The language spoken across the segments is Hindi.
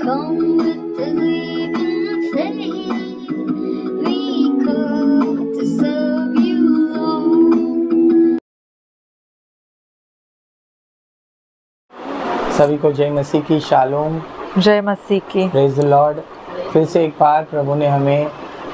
come with the living faith. We come to serve you, Lord. सभी को जय मसीह की शालोम, जय मसीह की। Praise the Lord. फिर से एक बार प्रभु ने हमें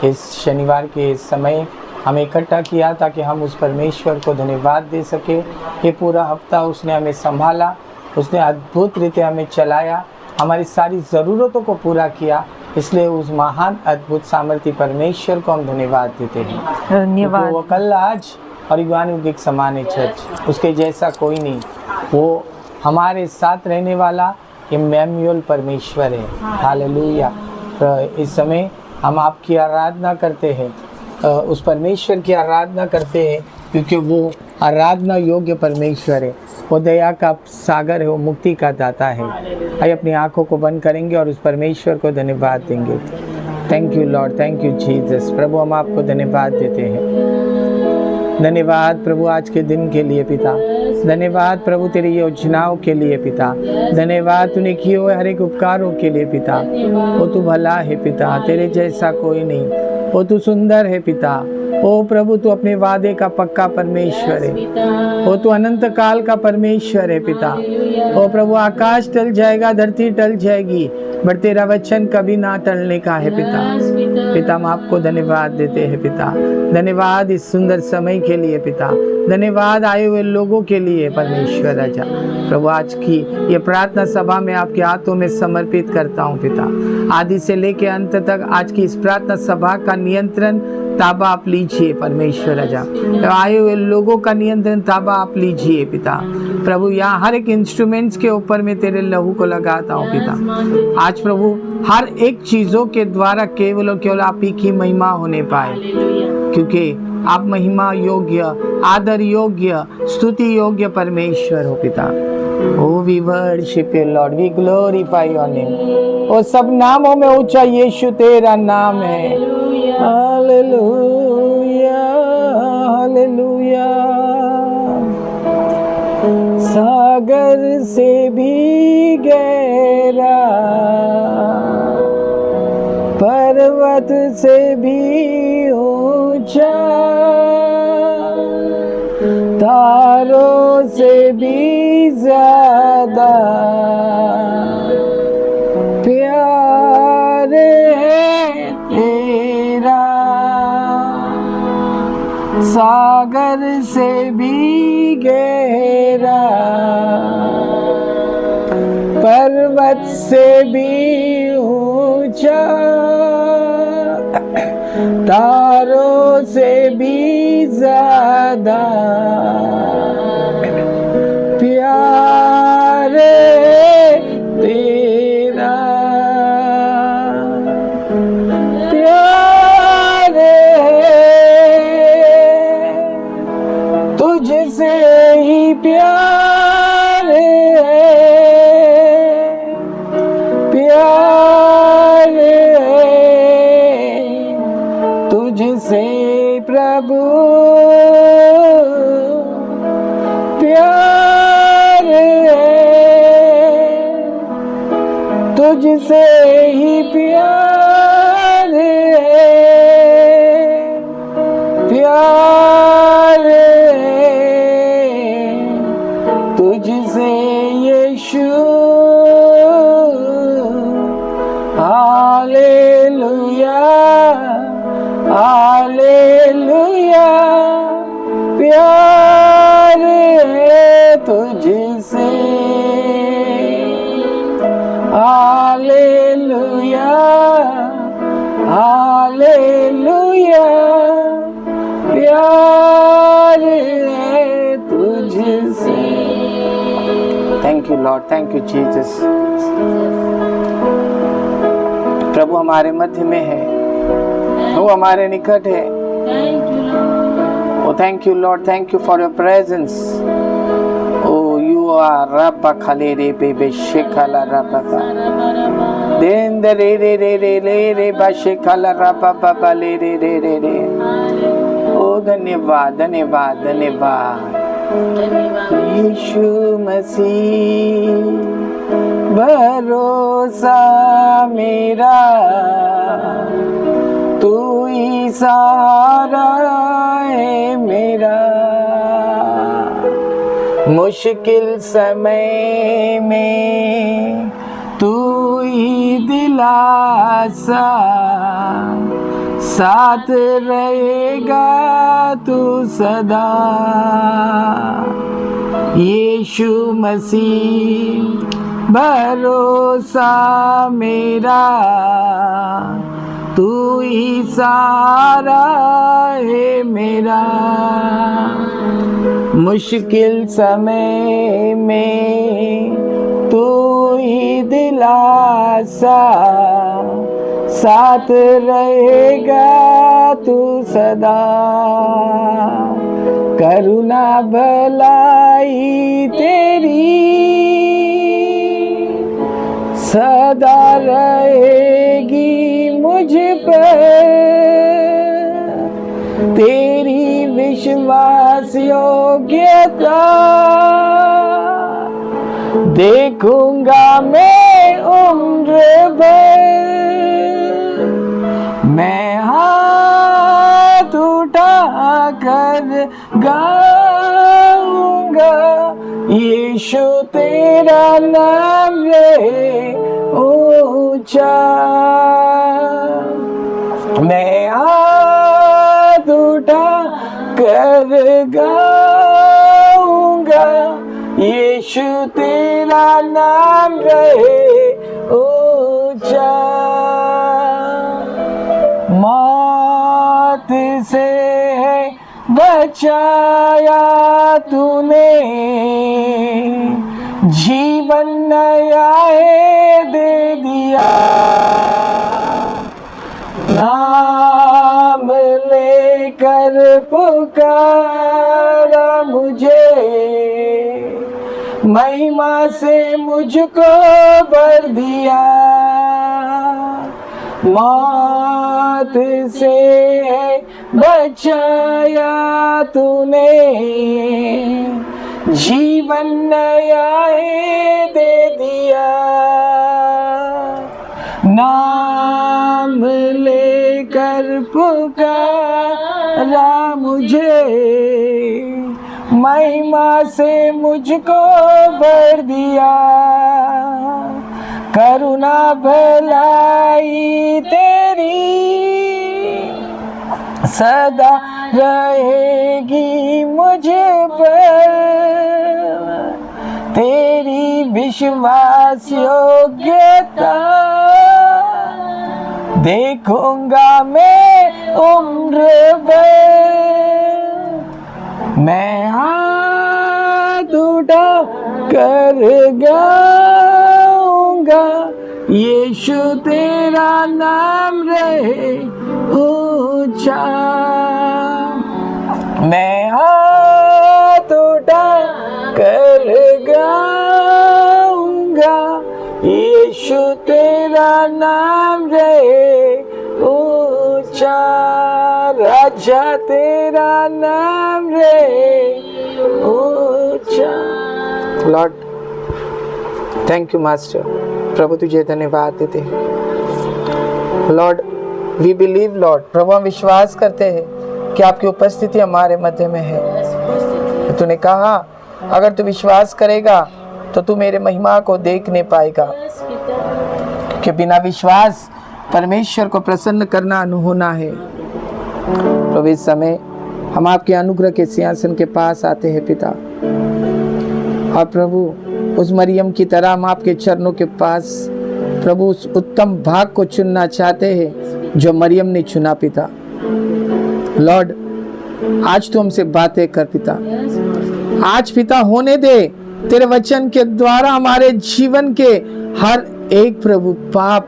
इस शनिवार के समय हमें इकट्ठा किया ताकि हम उस परमेश्वर को धन्यवाद दे सके। ये पूरा हफ्ता उसने हमें संभाला, उसने अद्भुत रीति हमें चलाया, हमारी सारी ज़रूरतों को पूरा किया। इसलिए उस महान अद्भुत सामर्थ्य परमेश्वर को हम धन्यवाद देते हैं। धन्यवाद। वो कल आज और युग एक समान है चर्च, उसके जैसा कोई नहीं। वो हमारे साथ रहने वाला इम्मैनुएल परमेश्वर है। हालेलुया। इस समय हम आपकी आराधना करते हैं, उस परमेश्वर की आराधना करते हैं क्योंकि वो आराधना योग्य परमेश्वर है। वो दया का सागर है, वो मुक्ति का दाता है। आइए अपनी आंखों को बंद करेंगे और उस परमेश्वर को धन्यवाद देंगे। Thank you Lord, thank you Jesus. प्रभु हम आपको धन्यवाद देते हैं। धन्यवाद प्रभु आज के दिन के लिए पिता। धन्यवाद प्रभु तेरी योजनाओं के लिए पिता। धन्यवाद तूने किए हुए हर एक उपकारों के लिए पिता। वो तू भला है पिता, तेरे जैसा कोई नहीं। वो तू सुंदर है पिता। ओ प्रभु तू अपने वादे का पक्का परमेश्वर है। ओ तू अनंत काल का परमेश्वर है पिता। ओ प्रभु आकाश टल जाएगा, धरती टल जाएगी, बट तेरा वचन कभी ना टलने का है पिता। पिता हम आपको धन्यवाद देते हैं पिता। धन्यवाद इस सुंदर समय के लिए पिता। धन्यवाद आए हुए लोगों के लिए परमेश्वर राजा। प्रभु आज की ये प्रार्थना सभा में आपके हाथों में समर्पित करता हूँ पिता। आदि से लेकर अंत तक आज की इस प्रार्थना सभा का नियंत्रण ताबा आप लीजिए परमेश्वर राजा। आए हुए लोगों का नियंत्रण ताबा आप लीजिए पिता। प्रभु यहाँ हर एक इंस्ट्रूमेंट्स के ऊपर मैं तेरे लहू को लगाता हूँ पिता। आज प्रभु हर एक चीजों के द्वारा केवल और केवल आप ही की महिमा होने पाए, क्योंकि आप महिमा योग्य, आदर योग्य, स्तुति योग्य परमेश्वर हो पिता। Oh, we worship you, Lord. We glorify your name. और सब नामों में ऊंचा यीशु तेरा नाम है। Hallelujah, hallelujah. सागर से भी गहरा, पर्वत से भी ऊंचा, तारों से भी ज्यादा प्यार है तेरा। सागर से भी गहरा, पर्वत से भी ऊंचा, तारों से भी ज्यादा प्यार तेरा। प्यार तुझसे ही प्यार है, प्यार तुझसे प्रभु, प्यार तुझसे ही प्यार है, प्यार तुझसे यीशु। Hallelujah, hallelujah. प्यार है तुझसे। Hallelujah, hallelujah. प्यार है तुझसे। Thank you Lord, thank you Jesus. प्रभु हमारे मध्य में है, वो हमारे निकट है। Oh, thank you Lord, thank you for your presence. Oh, you are Rabba Khalere Bebe Shekala Rabba. Then the re re re re re re ba Shekala Rabba Baba le re re re re. Oh, धन्यवाद, धन्यवाद, धन्यवाद। यीशु मसीह भरोसा मेरा, तू ही सहारा है मेरा। मुश्किल समय में तू ही दिलासा, साथ रहेगा तू सदा। यीशु मसीह भरोसा मेरा, तू ही सहारा है मेरा। मुश्किल समय में तू ही दिलासा, साथ रहेगा तू सदा। करुणा भलाई तेरी सदा रहेगी मुझ पर, तेरी विश्वास योग्यता देखूंगा मैं उम्र भर। मैं हाथ उठा कर गाऊंगा, यीशु तेरा नाम रहे ऊंचा। मैं हाथ उठा कर गाऊंगा, यीशु तेरा नाम रहे ऊंचा। मौत से बचाया तूने, जीवन नया है दे दिया। नाम लेकर पुकारा मुझे, महिमा से मुझको भर दिया। मौत से बचाया तूने, जीवन नया है दे दिया। नाम लेकर पुकारा मुझे, महिमा से मुझको भर दिया। करुणा भलाई तेरी सदा रहेगी मुझ पर, तेरी विश्वास योग्यता देखूंगा मैं उम्र भर। मैं हाथ उठा कर गाऊंगा, यीशु तेरा नाम रहे ऊंचा। मैं हाथ उठा कर गाऊंगा, यीशु तेरा नाम रहे ऊंचा। राजा तेरा नाम रहे ऊंचा। Lord thank you master. प्रभु तुझे धन्यवाद देते हैं लॉर्ड। We believe Lord. प्रभु हम विश्वास करते हैं कि आपकी उपस्थिति हमारे मध्य में है। तूने कहा अगर तू विश्वास करेगा तो तू मेरे महिमा को देख नहीं पाएगा, कि बिना विश्वास परमेश्वर को प्रसन्न करना अनहोना है। प्रभु इस समय हम आपके अनुग्रह के सिंहासन के पास आते हैं पिता, और प्रभु उस मरियम की तरह हम आपके चरणों के पास प्रभु उस उत्तम भाग को चुनना चाहते हैं जो मरियम ने चुना पिता। लॉर्ड आज तू हमसे बातें कर पिता। आज पिता होने दे तेरे वचन के द्वारा हमारे जीवन के हर एक प्रभु पाप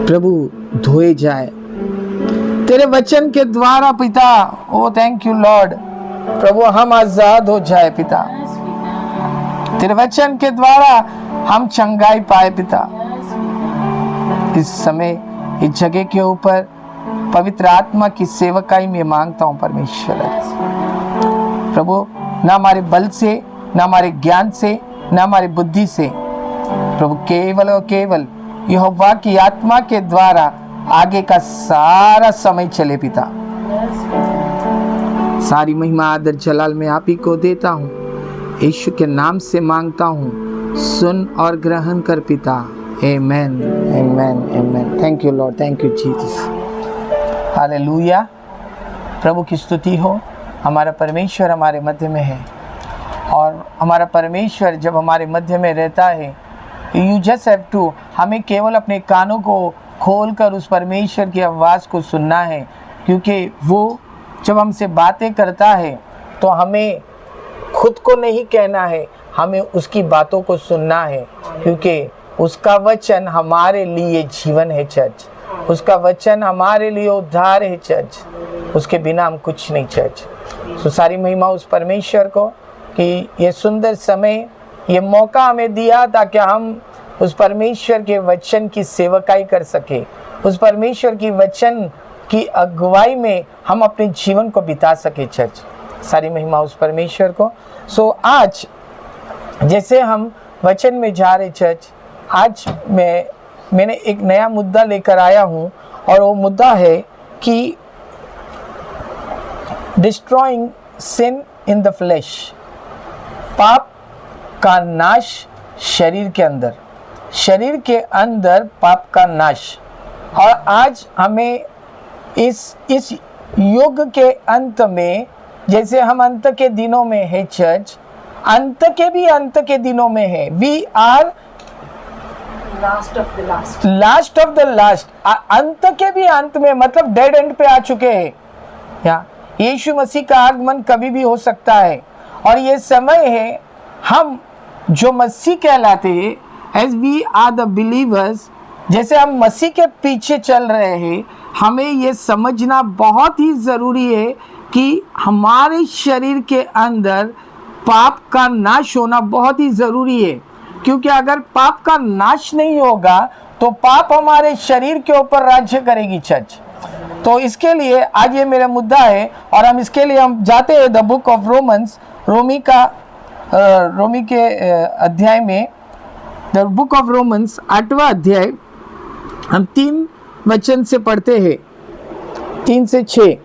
प्रभु धोए जाए तेरे वचन के द्वारा पिता। ओ थैंक यू लॉर्ड। प्रभु हम आजाद हो जाए पिता, तेरे वचन के द्वारा हम चंगाई पाए पिता। इस समय इस जगह के ऊपर पवित्र आत्मा की सेवकाई में मांगता हूँ परमेश्वर। प्रभु ना हमारे बल से, ना हमारे ज्ञान से, ना हमारी बुद्धि से, प्रभु केवल और केवल यहोवा की आत्मा के द्वारा आगे का सारा समय चले पिता। सारी महिमा आदर जलाल मैं आप ही को देता हूँ, यीशु के नाम से मांगता हूँ, सुन और ग्रहण कर पिता। Amen amen amen. Thank you Lord, thank you Jesus. Hallelujah. प्रभु की स्तुति हो। हमारा परमेश्वर हमारे मध्य में है, और हमारा परमेश्वर जब हमारे मध्य में रहता है, यू जस्ट हैव टू, हमें केवल अपने कानों को खोलकर उस परमेश्वर की आवाज़ को सुनना है, क्योंकि वो जब हमसे बातें करता है तो हमें खुद को नहीं कहना है, हमें उसकी बातों को सुनना है, क्योंकि उसका वचन हमारे लिए जीवन है चर्च। उसका वचन हमारे लिए उद्धार है चर्च। उसके बिना हम कुछ नहीं चर्च। तो सारी महिमा उस परमेश्वर को कि ये सुंदर समय, ये मौका हमें दिया ताकि हम उस परमेश्वर के वचन की सेवकाई कर सके, उस परमेश्वर की वचन की अगुवाई में हम अपने जीवन को बिता सके चर्च। सारी महिमा उस परमेश्वर को। आज जैसे हम वचन में जा रहे चर्च, आज मैंने एक नया मुद्दा लेकर आया हूँ, और वो मुद्दा है कि destroying sin in the flesh, पाप का नाश शरीर के अंदर, शरीर के अंदर पाप का नाश। और आज हमें इस युग के अंत में, जैसे हम अंत के दिनों में है चर्च, अंत के दिनों में है, we are last of the last, अंत के भी अंत में, मतलब डेड एंड पे आ चुके हैं। या यीशु मसीह का आगमन कभी भी हो सकता है, और ये समय है, हम जो मसीह कहलाते हैं, as we are the believers, जैसे हम मसीह के पीछे चल रहे हैं, हमें ये समझना बहुत ही ज़रूरी है कि हमारे शरीर के अंदर पाप का नाश होना बहुत ही ज़रूरी है, क्योंकि अगर पाप का नाश नहीं होगा तो पाप हमारे शरीर के ऊपर राज्य करेगी चर्च। तो इसके लिए आज ये मेरा मुद्दा है, और हम इसके लिए हम जाते हैं द बुक ऑफ रोमन्स, रोमी के अध्याय में, द बुक ऑफ रोमन्स 8वां अध्याय, हम 3 वचन से पढ़ते हैं, 3 से 6।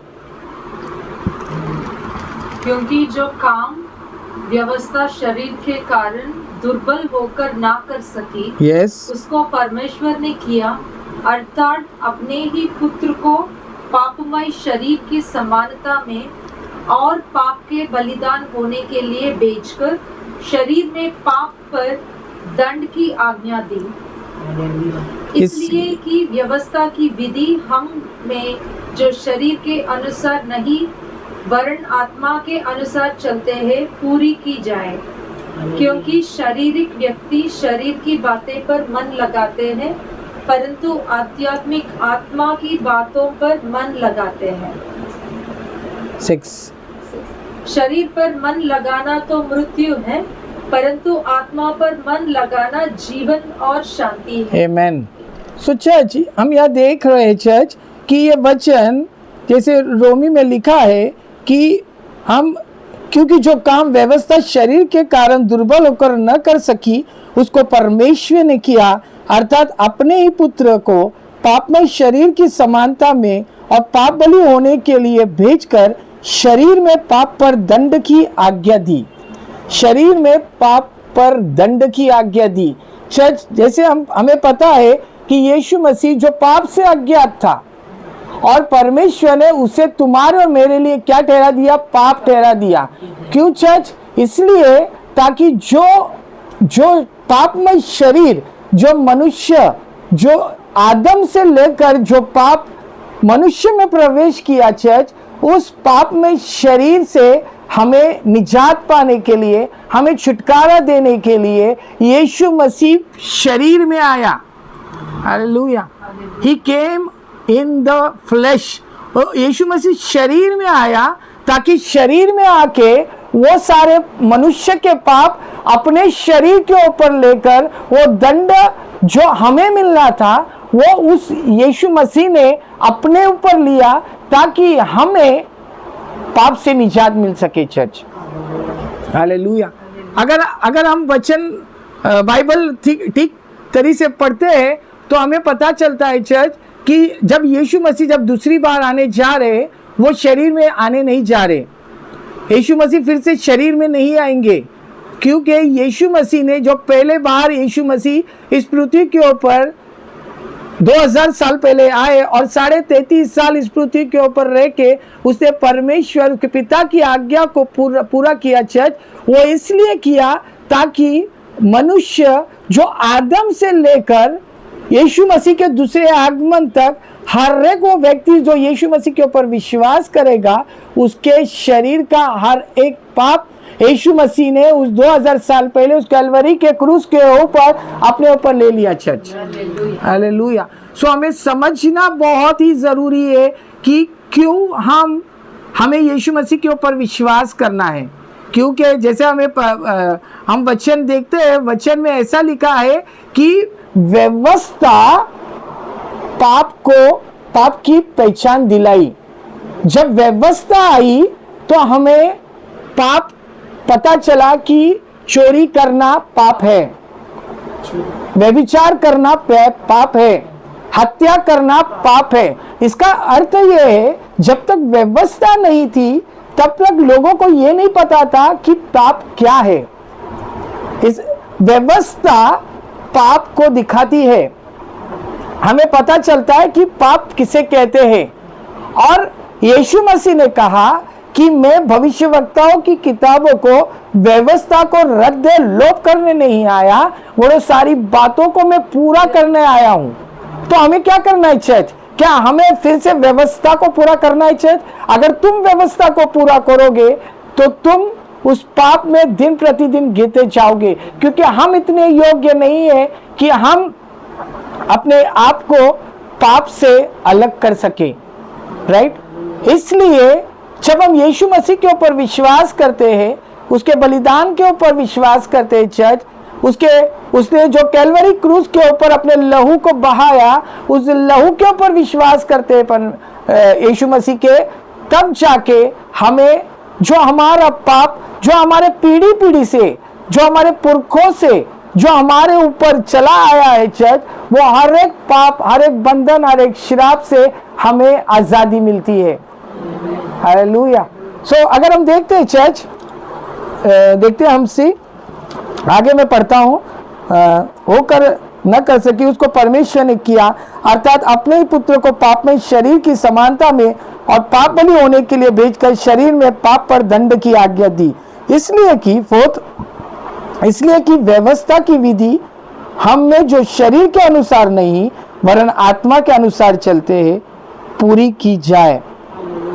क्योंकि जो काम व्यवस्था शरीर के कारण दुर्बल होकर ना कर सकी, उसको परमेश्वर ने किया, अर्थात अपने ही पुत्र को पापमय शरीर की समानता में और पाप के बलिदान होने के लिए भेजकर शरीर में पाप पर दंड की आज्ञा दी, इसलिए कि व्यवस्था की विधि हम में जो शरीर के अनुसार नहीं वरन आत्मा के अनुसार चलते हैं पूरी की जाए। क्योंकि शारीरिक व्यक्ति शरीर की बातें पर मन लगाते हैं, परंतु आध्यात्मिक आत्मा की बातों पर मन लगाते हैं। 6 शरीर पर मन लगाना तो मृत्यु है, परंतु आत्मा पर मन लगाना जीवन और शांति है। आमेन। सो चर्च, हम यहाँ देख रहे हैं चर्च कि ये वचन जैसे रोमी में लिखा है कि हम, क्योंकि जो काम व्यवस्था शरीर के कारण दुर्बल होकर न कर सकी, उसको परमेश्वर ने किया, अर्थात अपने ही पुत्र को पापमय शरीर की समानता में और पाप बलि होने के लिए भेजकर शरीर में पाप पर दंड की आज्ञा दी। शरीर में पाप पर दंड की आज्ञा दी। चर्च, जैसे हमें पता है कि यीशु मसीह जो पाप से अज्ञात था, और परमेश्वर ने उसे तुम्हारे और मेरे लिए क्या ठहरा दिया? पाप ठहरा दिया। क्यों चर्च? इसलिए ताकि जो पापमय शरीर, जो मनुष्य, जो आदम से लेकर जो पाप मनुष्य में प्रवेश किया चर्च, उस पापमय शरीर से हमें निजात पाने के लिए, हमें छुटकारा देने के लिए यीशु मसीह शरीर में आया। Hallelujah. He came in the flesh. यीशु मसीह शरीर में आया ताकि शरीर में आके वो सारे मनुष्य के पाप अपने शरीर के ऊपर लेकर वो दंड जो हमें मिलना था वो उस यीशु मसीह ने अपने ऊपर लिया ताकि हमें पाप से निजात मिल सके चर्च। हालेलुया। अगर हम वचन बाइबल ठीक तरीके से पढ़ते हैं तो हमें पता चलता है चर्च कि जब यीशु मसीह जब दूसरी बार आने जा रहे, वो शरीर में आने नहीं जा रहे। यीशु मसीह फिर से शरीर में नहीं आएंगे, क्योंकि यीशु मसीह ने जो पहले बार यीशु मसीह इस पृथ्वी के ऊपर 2000 साल पहले आए और 33.5 साल इस पृथ्वी के ऊपर रह के उसने परमेश्वर के पिता की आज्ञा को पूरा किया चर्च। वो इसलिए किया ताकि मनुष्य जो आदम से लेकर यीशु मसीह के दूसरे आगमन तक हर एक वो व्यक्ति जो यीशु मसीह के ऊपर विश्वास करेगा, उसके शरीर का हर एक पाप यीशु मसीह ने उस 2000 साल पहले उस कैलवरी के क्रूस के ऊपर अपने ऊपर ले लिया चर्च। हालेलुया। सो हमें समझना बहुत ही जरूरी है कि क्यों हमें यीशु मसीह के ऊपर विश्वास करना है। क्योंकि जैसे हम वचन देखते हैं, वचन में ऐसा लिखा है कि व्यवस्था पाप की पहचान दिलाई। जब व्यवस्था आई तो हमें पाप पता चला कि चोरी करना पाप है, व्यभिचार करना पाप है, हत्या करना पाप है। इसका अर्थ यह है, जब तक व्यवस्था नहीं थी तब तक लोगों को यह नहीं पता था कि पाप क्या है। इस व्यवस्था पाप को दिखाती है, हमें पता चलता है कि पाप किसे कहते हैं। और यीशु मसीह ने कहा कि मैं भविष्यवक्ताओं की किताबों को, व्यवस्था को रद्द लोप करने नहीं आया, वो सारी बातों को मैं पूरा करने आया हूं। तो हमें क्या करना है चर्च? क्या हमें फिर से व्यवस्था को पूरा करना है चर्च? अगर तुम व्यवस्था को पूरा करोगे तो तुम उस पाप में दिन प्रतिदिन गिरते जाओगे, क्योंकि हम इतने योग्य नहीं है कि हम अपने आप को पाप से अलग कर सके, राइट। इसलिए जब हम यीशु मसीह के ऊपर विश्वास करते हैं, उसके बलिदान के ऊपर विश्वास करते हैं चर्च, उसने जो कैलवरी क्रूस के ऊपर अपने लहू को बहाया, उस लहू के ऊपर विश्वास करते हैं यीशु मसीह के, तब जाके हमें जो हमारा पाप, जो हमारे पीढ़ी से, जो हमारे पुरखों से जो हमारे ऊपर चला आया है चर्च, वो हर एक पाप, हर एक बंधन, हर एक श्राप से हमें आजादी मिलती है। हालेलुया। सो अगर हम देखते हैं चर्च, देखते हैं हमसे आगे मैं पढ़ता हूँ, होकर न कर सकी उसको परमेश्वर ने किया, अर्थात अपने ही पुत्र को पाप में शरीर की समानता में और पाप बलि होने के लिए भेजकर शरीर में पाप पर दंड की आज्ञा दी, इसलिए कि व्यवस्था की विधि हम में जो शरीर के अनुसार नहीं वरन आत्मा के अनुसार चलते हैं पूरी की जाए।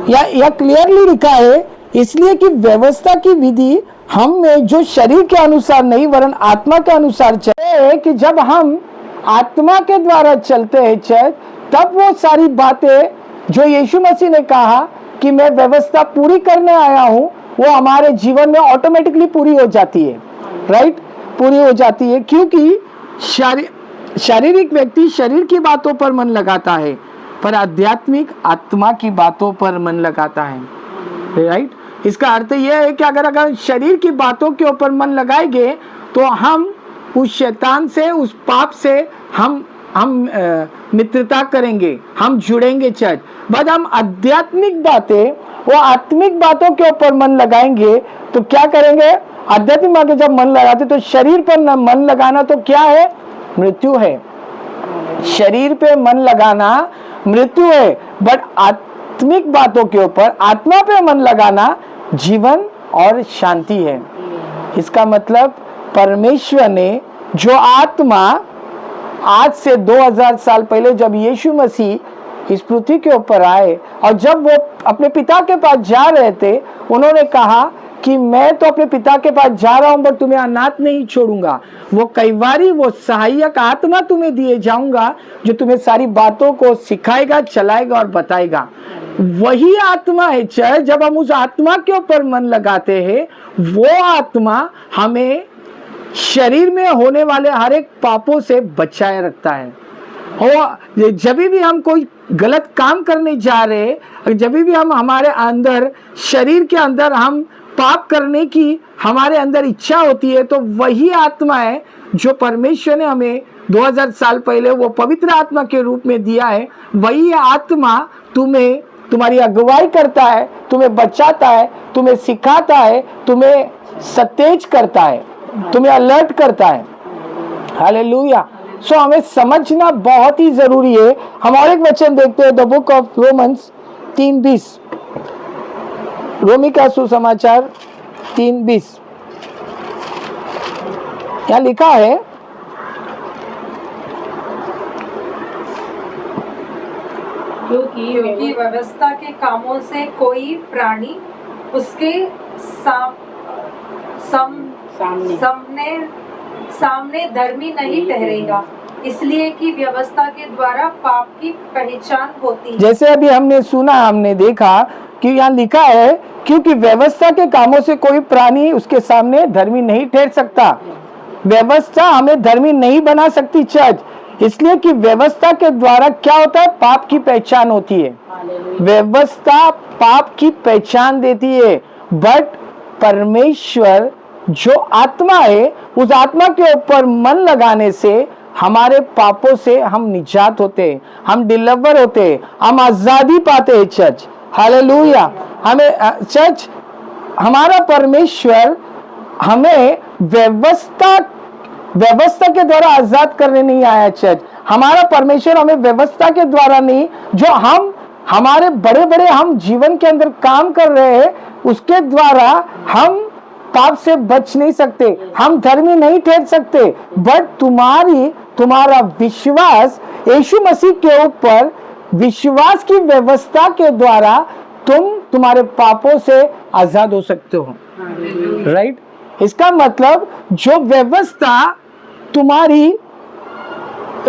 या क्लियरली लिखा है, इसलिए कि व्यवस्था की विधि हम में जो शरीर के अनुसार नहीं वरन आत्मा के अनुसार चलते हैं, कि जब हम आत्मा के द्वारा चलते हैं चर्च, तब वो सारी बातें जो यीशु मसीह ने कहा कि मैं व्यवस्था पूरी करने आया हूं, वो हमारे जीवन में ऑटोमेटिकली पूरी हो जाती है, राइट, पूरी हो जाती है। क्योंकि शारीरिक व्यक्ति शरीर की बातों पर मन लगाता है, पर आध्यात्मिक आत्मा की बातों पर मन लगाता है, राइट। इसका अर्थ यह है कि अगर शरीर की बातों के ऊपर मन लगाएंगे तो हम उस शैतान से, उस पाप से हम मित्रता करेंगे, हम जुड़ेंगे चर्च। बट हम आध्यात्मिक बातें, वो आत्मिक बातों के ऊपर मन लगाएंगे तो क्या करेंगे? आध्यात्मिक बातें जब मन लगाते तो शरीर पर मन लगाना तो क्या है? मृत्यु है। शरीर पे मन लगाना मृत्यु है, बट आत्मिक बातों के ऊपर, आत्मा पे मन लगाना जीवन और शांति है। इसका मतलब परमेश्वर ने जो आत्मा आज से 2000 साल पहले जब यीशु मसीह इस पृथ्वी के ऊपर आए और जब वो अपने पिता के पास जा रहे थे, उन्होंने कहा कि मैं तो अपने पिता के पास जा रहा हूं, पर तुम्हें अनाथ नहीं छोड़ूंगा। वो कई बारी वो सहायक आत्मा तुम्हें दिए जाऊंगा जो तुम्हें सारी बातों को सिखाएगा, चलाएगा और बताएगा। वही आत्मा है चर्च। जब हम उस आत्मा के ऊपर मन लगाते हैं, वो आत्मा हमें शरीर में होने वाले हर एक पापों से बचाए रखता है। और जब भी हम कोई गलत काम करने जा रहे हैं, जब भी हम हमारे अंदर, शरीर के अंदर हम पाप करने की हमारे अंदर इच्छा होती है, तो वही आत्मा है जो परमेश्वर ने हमें 2000 साल पहले वो पवित्र आत्मा के रूप में दिया है, वही आत्मा तुम्हें, तुम्हारी अगुवाई करता है, तुम्हें बचाता है, तुम्हें सिखाता है, तुम्हें सतेज करता है, तुम्हें अलर्ट करता है। हालेलुया। सो हमें समझना बहुत ही जरूरी है। हम और एक वचन देखते हैं, द बुक ऑफ रोमन्स 3:20, रोमी का सुसमाचार 3:20। क्या लिखा है? क्योंकि व्यवस्था के कामों से कोई प्राणी उसके सामने धर्मी नहीं ठहरेगा, इसलिए कि व्यवस्था के द्वारा पाप की पहचान होती है। जैसे अभी हमने सुना, हमने देखा कि यहाँ लिखा है, क्योंकि व्यवस्था के कामों से कोई प्राणी उसके सामने धर्मी नहीं ठहर सकता। व्यवस्था हमें धर्मी नहीं बना सकती चर्च, इसलिए कि व्यवस्था के द्वारा क्या होता है? पाप की पहचान होती है। व्यवस्था पाप की पहचान देती है, बट परमेश्वर जो आत्मा है, उस आत्मा के ऊपर मन लगाने से हमारे पापों से हम निजात होते हैं, हम डिलीवर होते हैं, हम आजादी पाते हैं चर्च। हालेलुया। हमें चर्च, हमारा परमेश्वर हमें व्यवस्था के द्वारा आजाद करने नहीं आया चर्च। हमारा परमेश्वर हमें व्यवस्था के द्वारा नहीं, जो हम हमारे बड़े बड़े हम जीवन के अंदर काम कर रहे हैं, उसके द्वारा हम पाप से बच नहीं सकते, हम धर्मी नहीं ठहर सकते, बट तुम्हारा विश्वास यीशु मसीह के ऊपर, विश्वास की व्यवस्था के द्वारा तुम्हारे पापों से आजाद हो सकते हो। राइट? इसका मतलब जो व्यवस्था तुम्हारी,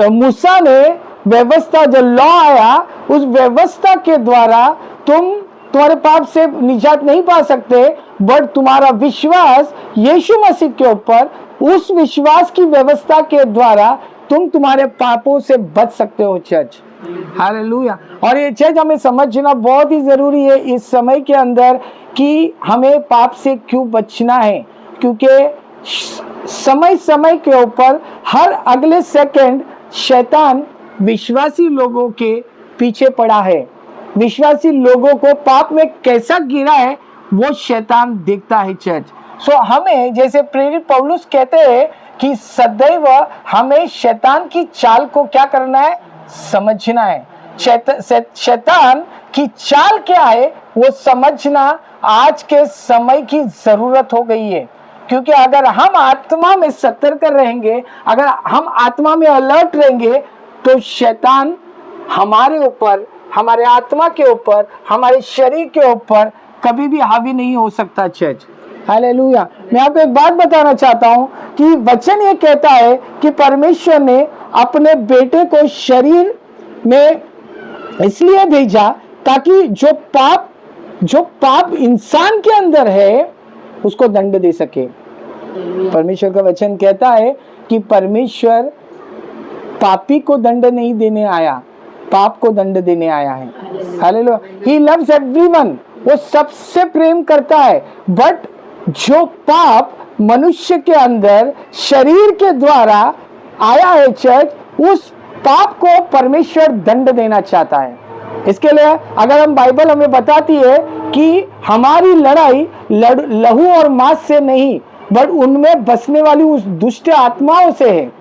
मूसा ने व्यवस्था, जो लॉ आया, उस व्यवस्था के द्वारा तुम्हारे पाप से निजात नहीं पा सकते, बट तुम्हारा विश्वास यीशु मसीह के ऊपर, उस विश्वास की व्यवस्था के द्वारा तुम्हारे पापों से बच सकते हो चर्च। हालेलुया। और ये चीज हमें समझना बहुत ही जरूरी है इस समय के अंदर कि हमें पाप से क्यों बचना है, क्योंकि समय समय के ऊपर हर अगले सेकंड शैतान विश्वासी लोगों के पीछे पड़ा है। विश्वासी लोगों को पाप में कैसा गिरा है वो शैतान देखता है चर्च। सो हमें, जैसे प्रेरित पौलुस कहते हैं कि सदैव हमें शैतान की चाल को क्या करना है? समझना है। शैतान की चाल क्या है वो समझना आज के समय की जरूरत हो गई है, क्योंकि अगर हम आत्मा में सतर्क रहेंगे, अगर हम आत्मा में अलर्ट रहेंगे, तो शैतान हमारे ऊपर, हमारे आत्मा के ऊपर, हमारे शरीर के ऊपर कभी भी हावी नहीं हो सकता चर्च। हालेलुया। मैं आपको एक बात बताना चाहता हूं कि वचन ये कहता है कि परमेश्वर ने अपने बेटे को शरीर में इसलिए भेजा ताकि जो पाप इंसान के अंदर है उसको दंड दे सके। परमेश्वर का वचन कहता है कि परमेश्वर पापी को दंड नहीं देने आया, पाप को दंड देने आया है। हालेलुया। ही लव्स एवरीवन, वो सबसे प्रेम करता है, बट जो पाप मनुष्य के अंदर शरीर के द्वारा आया है चर्च, उस पाप को परमेश्वर दंड देना चाहता है। इसके लिए अगर हम बाइबल हमें बताती है कि हमारी लड़ाई लहू और मांस से नहीं, बट उनमें बसने वाली उस दुष्ट आत्माओं से है।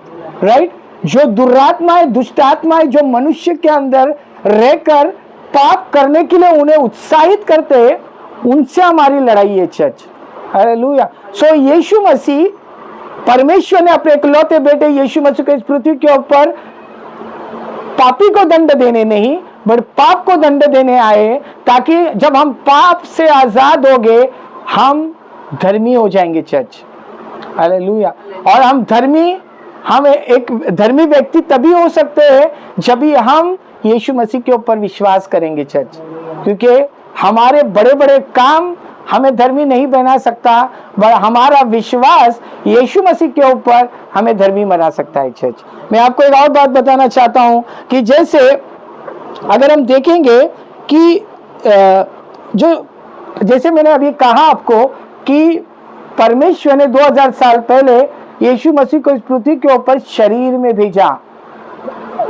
राइट? जो दुरात्माएं, दुष्ट आत्माएं जो मनुष्य के अंदर रहकर पाप करने के लिए उन्हें उत्साहित करते हैं, उनसे हमारी लड़ाई है चर्च। हालेलुया। सो यीशु मसीह, परमेश्वर ने अपने इकलौते बेटे यीशु मसीह को इस पृथ्वी के ऊपर पापी को दंड देने नहीं, बट पाप को दंड देने आए, ताकि जब हम पाप से आजाद हो गए, हम धर्मी हो जाएंगे चर्च। हालेलुया। और हम एक धर्मी व्यक्ति तभी हो सकते हैं जब भी हम यीशु मसीह के ऊपर विश्वास करेंगे चर्च, क्योंकि हमारे बड़े बड़े काम हमें धर्मी नहीं बना सकता, बट हमारा विश्वास यीशु मसीह के ऊपर हमें धर्मी बना सकता है चर्च। मैं आपको एक और बात बताना चाहता हूं कि जैसे अगर हम देखेंगे कि जैसे मैंने अभी कहा आपको कि परमेश्वर ने 2000 साल पहले यीशु मसीह को इस पृथ्वी के ऊपर शरीर में भेजा।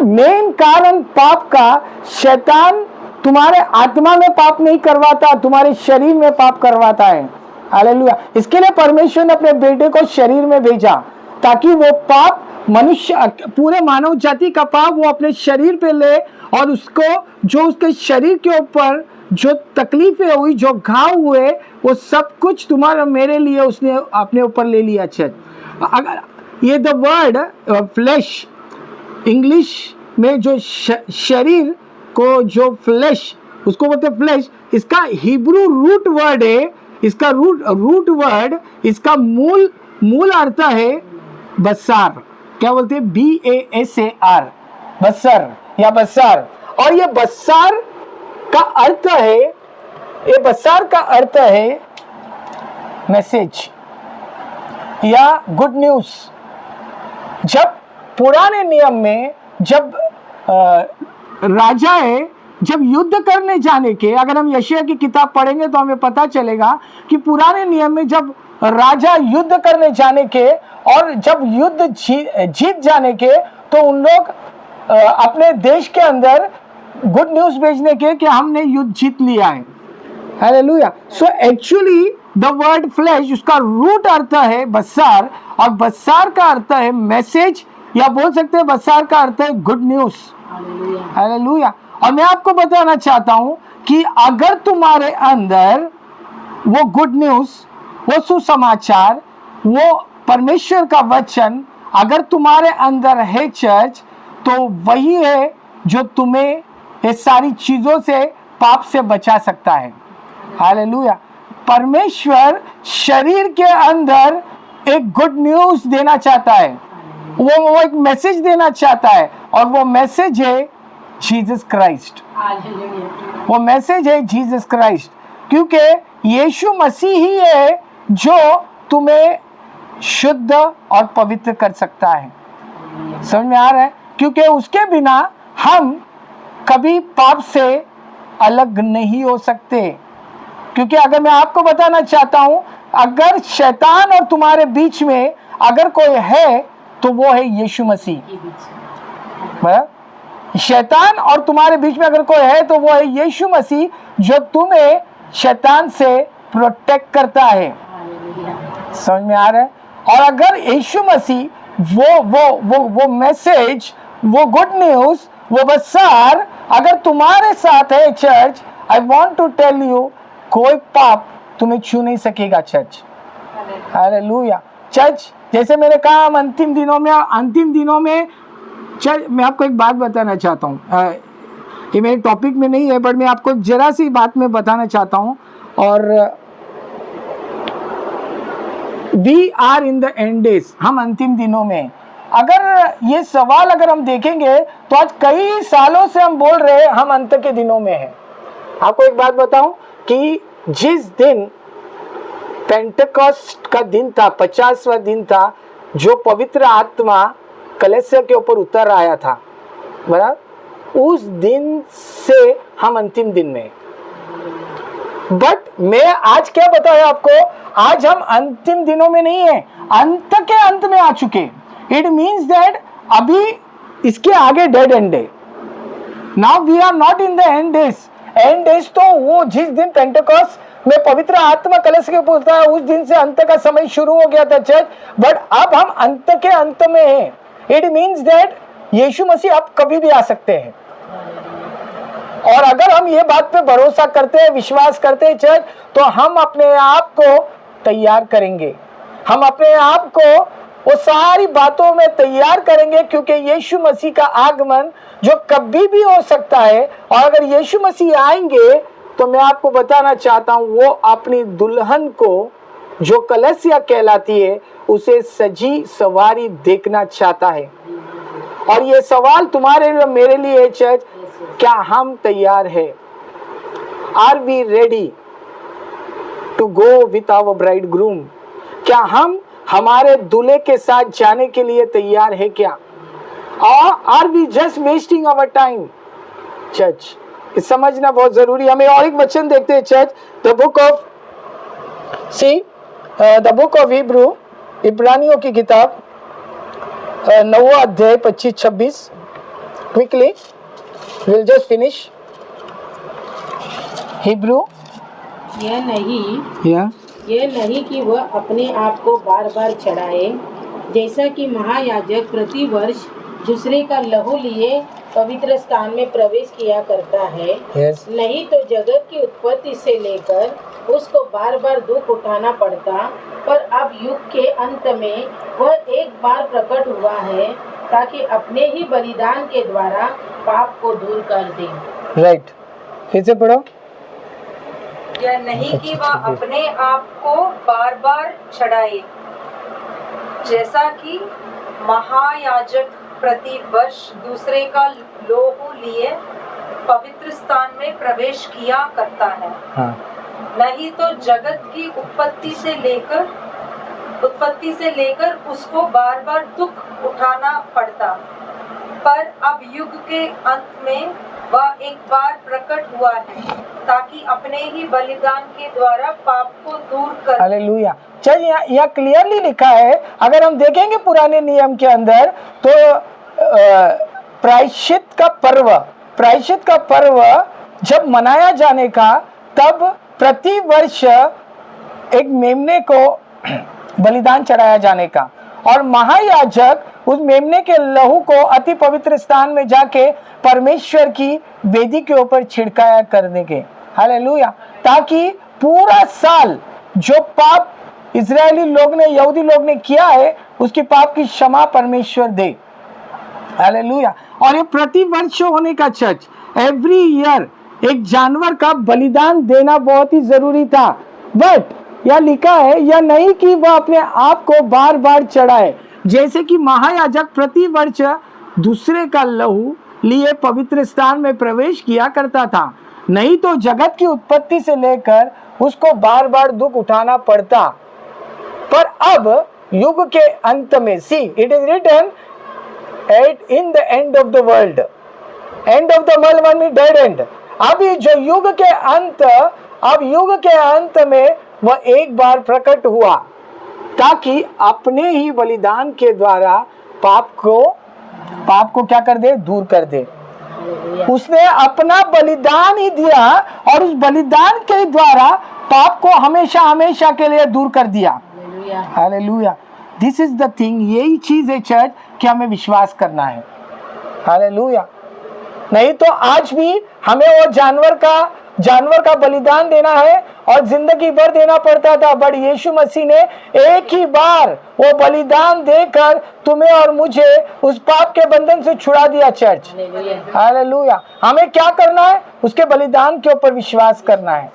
मेन कारण पाप का, शैतान तुम्हारे आत्मा में पाप नहीं करवाता, तुम्हारे शरीर में पाप करवाता है। हालेलुया। इसके लिए परमेश्वर ने अपने बेटे को शरीर में भेजा ताकि वो पाप, मनुष्य, पूरे मानव जाति का पाप वो अपने शरीर पे ले और उसको, जो उसके शरीर के ऊपर जो तकलीफें हुई, जो घाव हुए, वो सब कुछ तुम्हारा मेरे लिए उसने अपने ऊपर ले लिया। अगर ये द वर्ड फ्लैश, इंग्लिश में जो शरीर को जो फ्लैश, उसको बोलते हैं फ्लैश, इसका हिब्रू रूट वर्ड है, इसका रूट वर्ड, इसका मूल अर्थ है बसार। क्या बोलते हैं? BASAR, बसर या बसार। और ये बसार का अर्थ है, ये बसार का अर्थ है मैसेज या गुड न्यूज। जब पुराने नियम में जब राजा है, जब युद्ध करने जाने के, अगर हम यशायाह की किताब पढ़ेंगे तो हमें पता चलेगा कि पुराने नियम में जब राजा युद्ध करने जाने के और जब युद्ध जीत जाने के, तो उन लोग अपने देश के अंदर गुड न्यूज भेजने के कि हमने युद्ध जीत लिया है। Hallelujah. So actually the word flash, उसका रूट अर्थ है बसार, और बसार का अर्थ है मैसेज, या बोल सकते हैं बसार का अर्थ है गुड न्यूज। हालेलुया। और मैं आपको बताना चाहता हूं कि अगर तुम्हारे अंदर वो गुड न्यूज, वो सुसमाचार, वो परमेश्वर का वचन अगर तुम्हारे अंदर है चर्च, तो वही है जो तुम्हें ये सारी चीजों से, पाप से बचा सकता है। हालेलुया। परमेश्वर शरीर के अंदर एक गुड न्यूज देना चाहता है, वो एक मैसेज देना चाहता है, और वो मैसेज है जीसस क्राइस्ट। वो मैसेज है जीसस क्राइस्ट, क्योंकि यीशु मसीह ही है जो तुम्हें शुद्ध और पवित्र कर सकता है। समझ में आ रहा है? क्योंकि उसके बिना हम कभी पाप से अलग नहीं हो सकते। क्योंकि अगर मैं आपको बताना चाहता हूं, अगर शैतान और तुम्हारे बीच में अगर कोई है तो वो है यीशु मसीह। शैतान और तुम्हारे बीच में अगर कोई है तो वो है यीशु मसीह, जो तुम्हें शैतान से प्रोटेक्ट करता है। समझ में आ रहा है? और अगर यीशु मसीह वो मैसेज, वो गुड न्यूज, वो बसार अगर तुम्हारे साथ है church, I want to tell you, कोई पाप तुम्हें छू नहीं सकेगा चर्च। हालेलुया। चर्च, जैसे मैंने कहा, हम अंतिम दिनों में चर्च, मैं आपको एक बात बताना चाहता हूँ, ये मेरे टॉपिक में नहीं है, बट मैं आपको जरा सी बात में बताना चाहता हूँ। और we are in the end days, हम अंतिम दिनों में। अगर ये सवाल अगर हम देखेंगे तो आज कई सालों से हम बोल रहे हैं हम अंत के दिनों में हैं। आपको एक बात बताऊं कि जिस दिन पेंटेकोस्ट का दिन था, 50वां दिन था, जो पवित्र आत्मा कलीसिया के ऊपर उतर आया था, बराबर, उस दिन से हम अंतिम दिन में। बट मैं आज क्या बताया आपको, आज हम अंतिम दिनों में नहीं है, अंत के अंत में आ चुके। इट मीन्स दैट अभी इसके आगे डेड एंड है। Now we are not in the end days. End days तो वो जिस दिन पेंटेकोस्ट में पवित्र आत्मा कलीसिया के ऊपर उतरा है, उस दिन से अंत का समय शुरू हो गया था चर्च। बट अब हम अंत के अंत में हैं। इट मीन्स दैट यीशु मसीह अब कभी भी आ सकते हैं। और अगर हम ये बात पे भरोसा करते हैं, विश्वास करते हैं चर्च, तो हम अपने आप को तैयार करेंगे, हम अपने आप को वो सारी बातों में तैयार करेंगे, क्योंकि यीशु मसीह का आगमन जो कभी भी हो सकता है। और अगर यीशु मसीह आएंगे तो मैं आपको बताना चाहता हूं, वो अपनी दुल्हन को जो कलीसिया कहलाती है उसे सजी सवारी देखना चाहता है। और ये सवाल तुम्हारे लिए मेरे लिए है चर्च, क्या हम तैयार है? Are we ready to go with our bride groom? क्या हम हमारे दूल्हे के साथ जाने के लिए तैयार है क्या? और are we just wasting our time? Church, समझना बहुत जरूरी है। हमें और एक वचन देखते हैं church, the book of Hebrew, इब्रानियों की किताब 9वां अध्याय 25-26 quickly will just finish Hebrew यह नहीं या कि वह अपने आप को बार बार चढ़ाए, जैसा कि महायाजक प्रति वर्ष दूसरे का लहू लिए पवित्र स्थान में प्रवेश किया करता है। यस नहीं तो जगत की उत्पत्ति से लेकर उसको बार बार दुख उठाना पड़ता, पर अब युग के अंत में वह एक बार प्रकट हुआ है ताकि अपने ही बलिदान के द्वारा पाप को दूर कर दे। राइट फिर से पढ़ो। यह नहीं कि वह अपने आप को बार बार चढ़ाए, जैसा कि महायाजक प्रति वर्ष दूसरे का लोहू लिए पवित्र स्थान में प्रवेश किया करता है। हाँ नहीं तो जगत की उत्पत्ति से लेकर उसको बार बार दुख उठाना पड़ता, पर अब युग के अंत में वह एक बार प्रकट हुआ है ताकि अपने ही बलिदान के द्वारा पाप को दूर कर। हालेलुया। चल यहाँ क्लियरली लिखा है, अगर हम देखेंगे पुराने नियम के अंदर तो प्रायश्चित का पर्व जब मनाया जाने का, तब प्रति वर्ष एक मेमने को बलिदान चढ़ाया जाने का, और महायाजक उस मेमने के लहू को अति पवित्र स्थान में जाके परमेश्वर की वेदी के ऊपर छिड़काया करने के। हालेलुया। ताकि पूरा साल जो पाप इजरायली लोग ने, यहूदी लोग ने किया है, उसकी पाप की क्षमा परमेश्वर दे। हालेलुया। और ये प्रति वर्ष होने का चर्च, एवरी ईयर एक जानवर का बलिदान देना बहुत ही जरूरी था। बट यह लिखा है, यह नहीं कि वह अपने आप को बार बार चढ़ाए, जैसे कि महायाजक प्रति वर्ष दूसरे का लहू लिए पवित्र स्थान में प्रवेश किया करता था। नहीं तो जगत की उत्पत्ति से लेकर उसको बार बार दुख उठाना पड़ता, पर अब युग के अंत में, see it is written at in the end of the world, end of the world mean dead end. अभी जो युग के अंत में वह एक बार प्रकट हुआ ताकि अपने ही बलिदान के द्वारा पाप को क्या कर दे, दूर कर दे। उसने अपना बलिदान ही दिया और उस बलिदान के द्वारा पाप को हमेशा हमेशा के लिए दूर कर दिया। Hallelujah. This is the thing, यही चीज है चर्च कि हमें विश्वास करना है। हालेलुया। नहीं तो आज भी हमें वो जानवर का बलिदान देना है और जिंदगी भर देना पड़ता था, बट यीशु मसीह ने एक ही बार वो बलिदान देकर तुम्हें और मुझे उस पाप के बंधन से छुड़ा दिया। Church hallelujah. हमें क्या करना है, उसके बलिदान के ऊपर विश्वास करना है।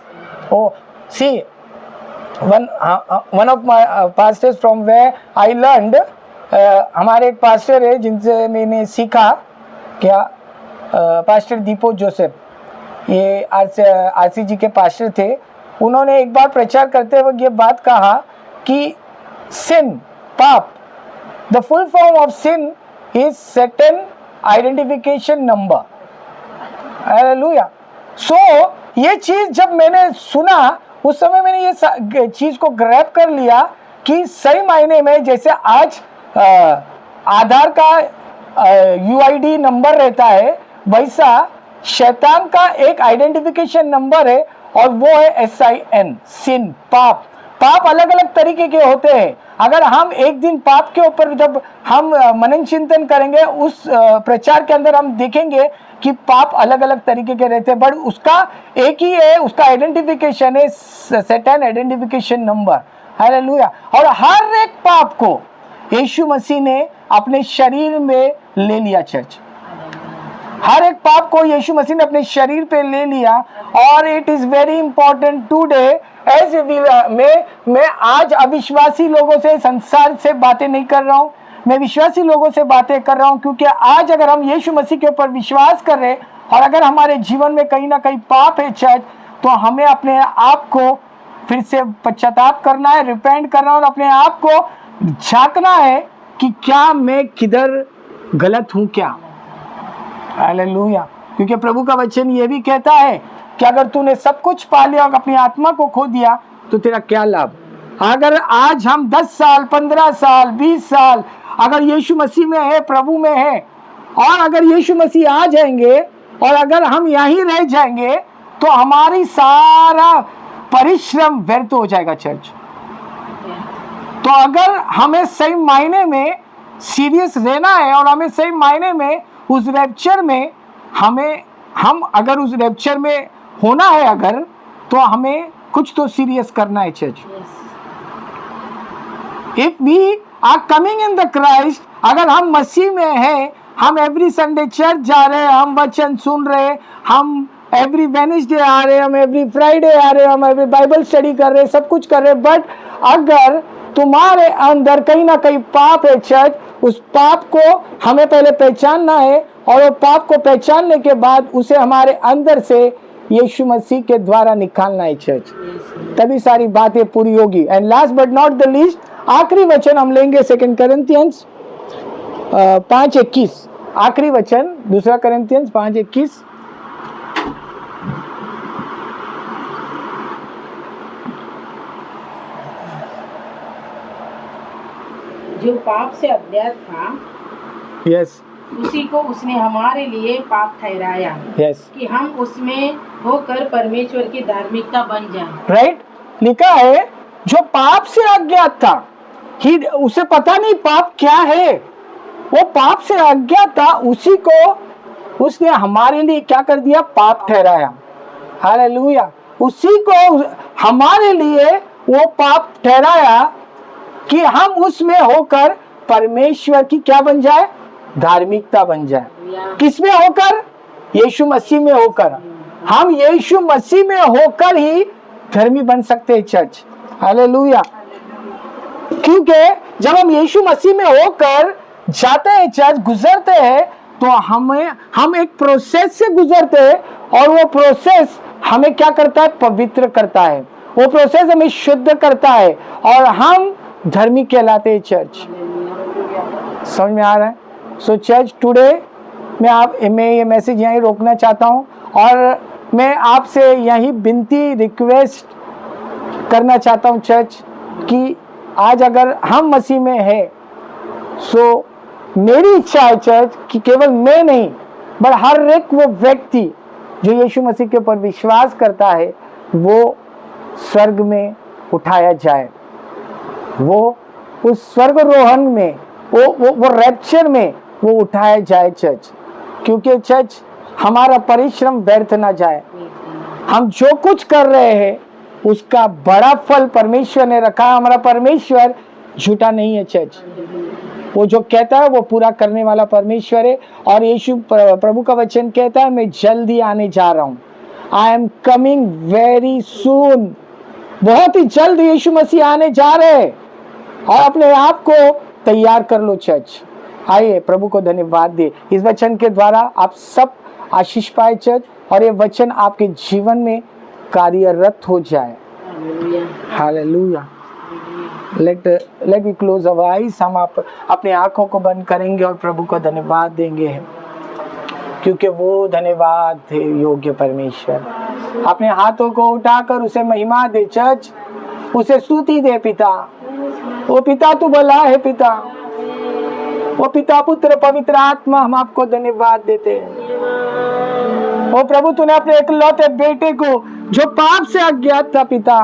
ओ सी one of my pastors from where I learned, हमारे एक पास्टर है जिनसे मैंने सीखा, क्या पास्टर दीपो जोसेफ, ये आरसीजी के पास्टर थे। उन्होंने एक बार प्रचार करते वक्त ये बात कहा कि सिन, पाप, the full form of sin is Satan identification number. Hallelujah. So ये चीज जब मैंने सुना, उस समय मैंने ये चीज को ग्रैब कर लिया कि सही मायने में जैसे आज आधार का यूआईडी नंबर रहता है, वैसा शैतान का एक आइडेंटिफिकेशन नंबर है और वो है SIN, सिन, पाप। पाप अलग अलग तरीके के होते हैं। अगर हम एक दिन पाप के ऊपर जब हम मनन चिंतन करेंगे, उस प्रचार के अंदर हम देखेंगे कि पाप अलग अलग तरीके के रहते हैं, बट उसका एक ही है, उसका आइडेंटिफिकेशन है सैटन आइडेंटिफिकेशन नंबर। हालेलुया। और हर एक पाप को यीशु मसीह ने अपने शरीर में ले लिया। चर्च, हर एक पाप को यीशु मसीह ने अपने शरीर पे ले लिया। और it is very important today as मैं आज अविश्वासी लोगों से, संसार से बातें नहीं कर रहा हूँ, मैं विश्वासी लोगों से बातें कर रहा हूँ, क्योंकि आज अगर हम यीशु मसीह के ऊपर विश्वास कर रहे और अगर हमारे जीवन में कहीं ना कहीं पाप है चर्च, तो हमें अपने आप को फिर से पश्चाताप करना है, रिपेंट करना और अपने आप को झांकना है कि क्या मैं किधर गलत हूँ क्या। हालेलुया। क्योंकि प्रभु का वचन ये भी कहता है कि अगर तूने सब कुछ पा लिया और अपनी आत्मा को खो दिया तो तेरा क्या लाभ। अगर आज हम 10 साल, 15 साल, 20 साल अगर यीशु मसीह में है, प्रभु में है, और अगर यीशु मसीह आ जाएंगे और अगर हम यहीं रह जाएंगे तो हमारी सारा परिश्रम व्यर्थ हो जाएगा चर्च। तो अगर हमें सही मायने में सीरियस रहना है और हमें सही मायने में उस रैप्चर में हम अगर उस रैप्चर में होना है अगर, तो हमें कुछ तो सीरियस करना है church. If we are coming in the Christ, अगर हम मसीह में हैं, हम एवरी संडे चर्च जा रहे हैं, हम वचन सुन रहे, हम एवरी वेडनेसडे आ रहे, हम एवरी फ्राइडे आ रहे, हम एवरी बाइबल स्टडी कर रहे, सब कुछ कर रहे, बट अगर तुम्हारे अंदर कहीं ना कहीं पाप है चर्च, उस पाप को हमें पहले पहचानना है और वो पाप को पहचानने के बाद उसे हमारे अंदर से यीशु मसीह के द्वारा निकालना है चर्च, तभी सारी बातें पूरी होगी। And last but not the least, आखिरी वचन हम लेंगे 2 Corinthians 5:21, आखिरी वचन 2 Corinthians 5:21। जो पाप से अज्ञात था, यस, उसी को उसने हमारे लिए पाप ठहराया, यस, कि हम उसमें होकर परमेश्वर की धार्मिकता बन जाएं। राइट, लिखा है जो पाप से अज्ञात था, उसे पता नहीं पाप क्या है, वो पाप से अज्ञात था, उसी को उसने हमारे लिए क्या कर दिया, पाप ठहराया। हालेलुया, उसी को हमारे लिए वो पाप ठहराया कि हम उसमें होकर परमेश्वर की क्या बन जाए, धार्मिकता बन जाए। किसमें होकर, यीशु मसीह में होकर। हम यीशु मसीह में होकर ही धर्मी बन सकते हैं चर्च। हालेलुया, क्योंकि जब हम यीशु मसीह में होकर जाते हैं चर्च, गुजरते हैं, तो हम एक प्रोसेस से गुजरते हैं और वो प्रोसेस हमें क्या करता है, पवित्र करता है, वो प्रोसेस हमें शुद्ध करता है और हम धर्मी कहलाते हैं चर्च। समझ में आ रहा है? सो चर्च टुडे मैं ये मैसेज यहीं रोकना चाहता हूँ और मैं आपसे यही विनती रिक्वेस्ट करना चाहता हूँ चर्च कि आज अगर हम मसीह में है, सो मेरी इच्छा है चर्च कि केवल मैं नहीं बट हर एक वो व्यक्ति जो यीशु मसीह के ऊपर विश्वास करता है वो स्वर्ग में उठाया जाए, वो उस स्वर्गारोहण में, वो रैप्चर में वो उठाया जाए चर्च। क्योंकि चर्च हमारा परिश्रम व्यर्थ ना जाए, हम जो कुछ कर रहे हैं उसका बड़ा फल परमेश्वर ने रखा है। हमारा परमेश्वर झूठा नहीं है चर्च, वो जो कहता है वो पूरा करने वाला परमेश्वर है। और यीशु प्रभु का वचन कहता है मैं जल्दी आने जा रहा हूँ, I am coming very soon, बहुत ही जल्द यीशु मसीह आने जा रहे हैं और अपने आप को तैयार कर लो चर्च। आइए प्रभु को धन्यवाद दे, इस वचन के द्वारा आप सब आशीष पाए चर्च और ये वचन आपके जीवन में कार्यरत हो जाए। Hallelujah. Let we close our eyes, हम अपने आंखों को बंद करेंगे और प्रभु को धन्यवाद देंगे क्योंकि वो धन्यवाद है योग्य परमेश्वर। अपने हाथों को उठाकर उसे महिमा दे चर्च, उसे स्तुति दे पिता। वो पिता तू भला है पिता, वो पिता पुत्र पवित्र आत्मा, हम आपको धन्यवाद देते हैं। ओ प्रभु तूने अपने इकलौते बेटे को जो पाप से अज्ञात था पिता,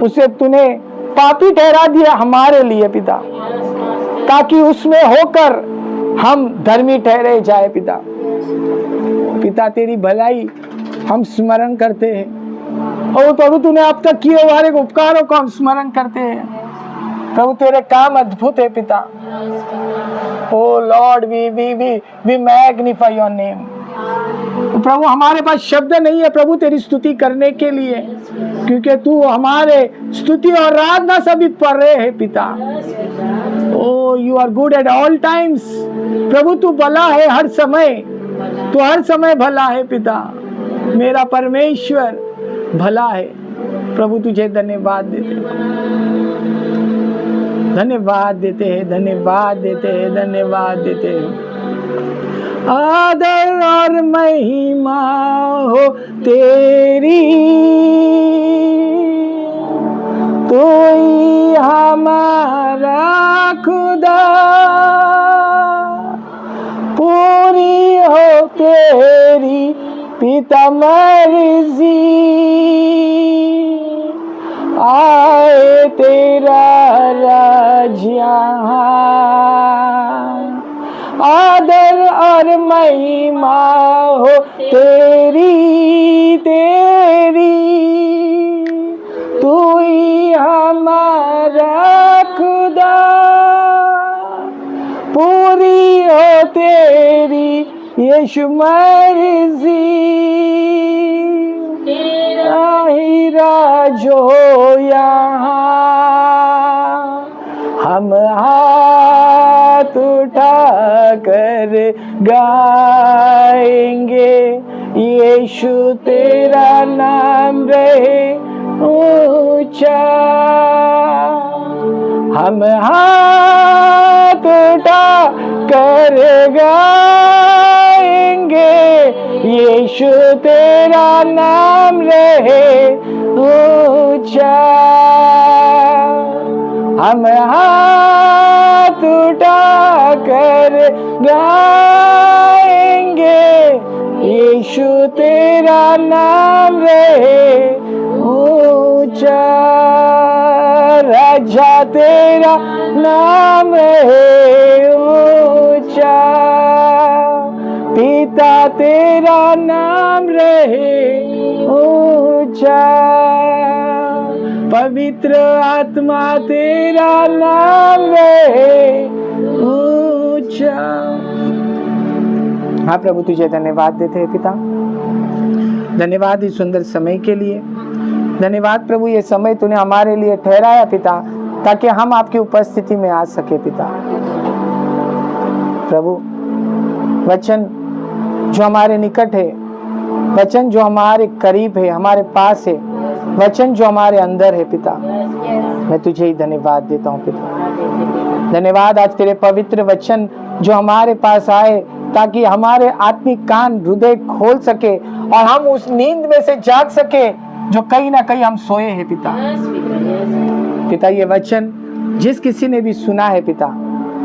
उसे तूने पापी ठहरा दिया हमारे लिए पिता, ताकि उसमें होकर हम धर्मी ठहरे जाए पिता। पिता तेरी भलाई हम स्मरण करते हैं और प्रभु तूने अब तक किए हमारे उपकारों को हम स्मरण करते हैं। प्रभु तेरे काम अद्भुत है पिता। Oh Lord we magnify your name. प्रभु हमारे पास शब्द नहीं है प्रभु तेरी स्तुति करने के लिए, क्योंकि तू हमारे स्तुति और आराधना सभी पर रहे है पिता। Oh you are good at all times. प्रभु तू भला है हर समय, तू हर समय भला है पिता। मेरा परमेश्वर भला है। प्रभु तुझे धन्यवाद देते हैं, धन्यवाद देते हैं, धन्यवाद देते हैं, धन्यवाद देते हैं। आदर और महिमा हो तेरी, तू ही हमारा खुदा, पूरी हो तेरी पिता मर्जी, आए तेरा राज यहाँ, आदर और महिमा हो तेरी तेरी, तू ही हमारा खुदा, पूरी हो तेरी यीशु मर्जी, तेरा ही राज हो यहाँ, हम हाथ उठा कर गाएंगे, यीशु तेरा नाम रहे ऊंचा, हम हाथ उठा कर गाएंगे, यीशु तेरा नाम रहे ऊंचा, हम हाथ उठा कर गाएंगे, यीशु तेरा नाम रहे ऊंचा, राजा तेरा नाम रहे ऊंचा, पिता तेरा नाम रहे ऊंचा, पवित्र आत्मा तेरा नाम रहे ऊंचा। हाँ प्रभु, तुझे धन्यवाद देते हैं पिता, धन्यवाद इस सुंदर समय के लिए, धन्यवाद प्रभु ये समय तूने हमारे लिए ठहराया पिता, ताकि हम आपकी उपस्थिति में आ सके पिता। प्रभु वचन जो हमारे निकट है, वचन जो हमारे करीब है, हमारे पास है, वचन जो हमारे अंदर है पिता, मैं तुझे ही धन्यवाद देता हूँ पिता। धन्यवाद आज तेरे पवित्र वचन जो हमारे पास आए, ताकि हमारे आत्मिक कान हृदय खोल सके और हम उस नींद में से जाग सके जो कहीं ना कहीं हम सोए हैं पिता। पिता ये वचन जिस किसी ने भी सुना है पिता,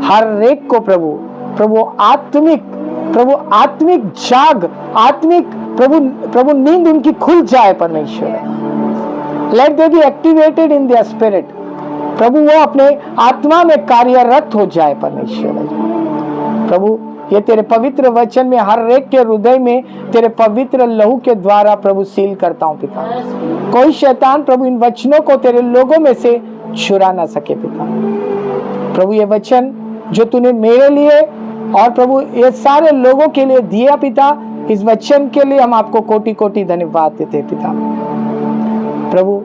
हर एक को प्रभु आत्मिक जाग, आत्मिक प्रभु नींद उनकी खुल जाए परमेश्वर। Let they be activated in their spirit, प्रभु वो अपने आत्मा में कार्यरत हो जाए परमेश्वर। प्रभु ये तेरे पवित्र वचन में हर एक के हृदय में तेरे पवित्र लहू के द्वारा प्रभु सील करता हूँ पिता। कोई शैतान प्रभु इन वचनों को तेरे लोगों में से चुरा ना सके पिता। प्रभु ये वचन जो तूने मेरे लिए और प्रभु ये सारे लोगों के लिए दिया पिता, इस वचन के लिए हम आपको कोटि कोटि धन्यवाद देते हैं पिता। प्रभु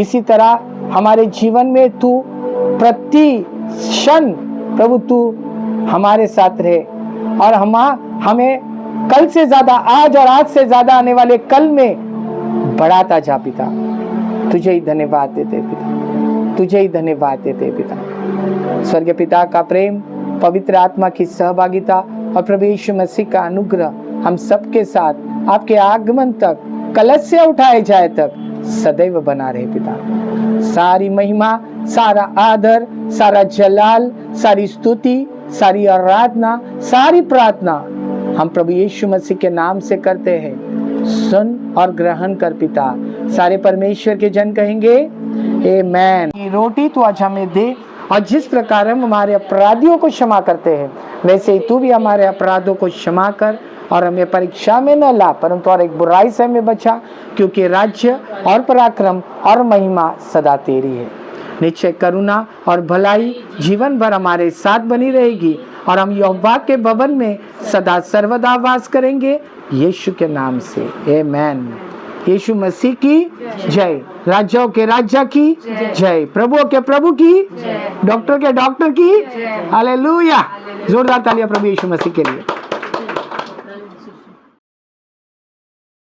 इसी तरह हमारे जीवन में तू प्रति क्षण प्रभु तू हमारे साथ रहे और हमें कल से ज्यादा आज और आज से ज्यादा आने वाले कल में बढ़ाता जा पिता। तुझे ही धन्यवाद देते पिता, तुझे ही धन्यवाद देते पिता। स्वर्गीय पिता का प्रेम, पवित्र आत्मा की सहभागिता और प्रभु यीशु मसीह का अनुग्रह हम सबके साथ आपके आगमन तक, कलश से उठाए जाए तक सदैव बना रहे पिता। सारी महिमा, सारा आदर, सारा जलाल, सारी स्तुति, सारी आराधना, सारी प्रार्थना हम प्रभु यीशु मसीह के नाम से करते हैं। सुन और ग्रहण कर पिता। सारे परमेश्वर के जन कहेंगे आमेन। ये रोटी तो आज हमें दे, और जिस प्रकार हम हमारे अपराधियों को क्षमा करते हैं, वैसे ही तू भी हमारे अपराधों को क्षमा कर और हमें परीक्षा में न ला, परंतु और एक बुराई से हमें बचा, क्योंकि राज्य और पराक्रम और महिमा सदा तेरी है। निश्चय करुणा और भलाई जीवन भर हमारे साथ बनी रहेगी और हम यहोवा के भवन में सदा सर्वदा वास करेंगे, यीशु के नाम से आमेन। यीशु मसीह की जय, राजाओं के राजा की जय, प्रभुओं के प्रभु की, डॉक्टर के डॉक्टर की, हालेलुया। जोरदार तालियां प्रभु यीशु मसीह के लिए।